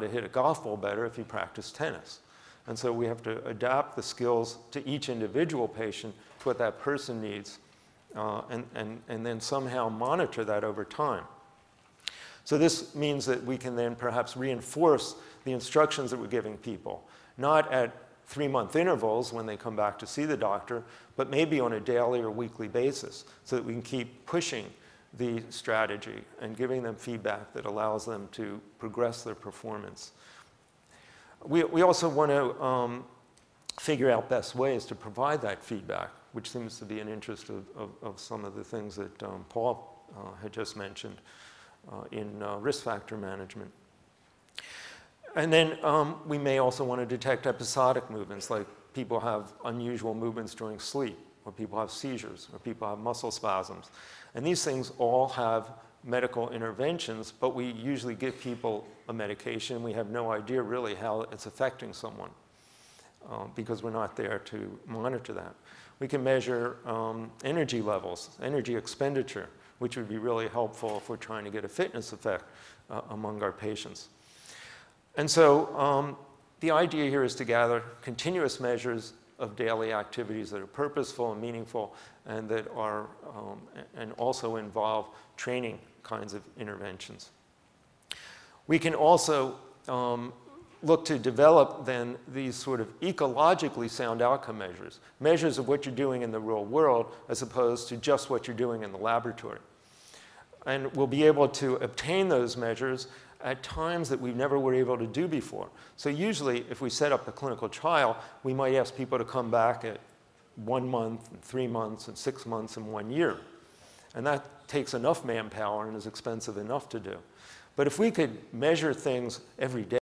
to hit a golf ball better if he practiced tennis. And so we have to adapt the skills to each individual patient, to what that person needs, and then somehow monitor that over time. So this means that we can then perhaps reinforce the instructions that we're giving people, not at 3-month intervals when they come back to see the doctor, but maybe on a daily or weekly basis, so that we can keep pushing the strategy and giving them feedback that allows them to progress their performance. We also want to figure out best ways to provide that feedback, which seems to be an interest of some of the things that Paul had just mentioned in risk factor management. And then we may also want to detect episodic movements, like people have unusual movements during sleep, or people have seizures, or people have muscle spasms. And these things all have medical interventions, but we usually give people a medication. We have no idea really how it's affecting someone because we're not there to monitor that. We can measure energy levels, energy expenditure, which would be really helpful if we're trying to get a fitness effect among our patients. And so the idea here is to gather continuous measures of daily activities that are purposeful and meaningful, and that are and also involve training kinds of interventions. We can also look to develop then these sort of ecologically sound outcome measures, measures of what you're doing in the real world as opposed to just what you're doing in the laboratory. And we'll be able to obtain those measures at times that we never were able to do before. So usually, if we set up a clinical trial, we might ask people to come back at 1 month, and 3 months, and 6 months, and 1 year. And that takes enough manpower and is expensive enough to do. But if we could measure things every day,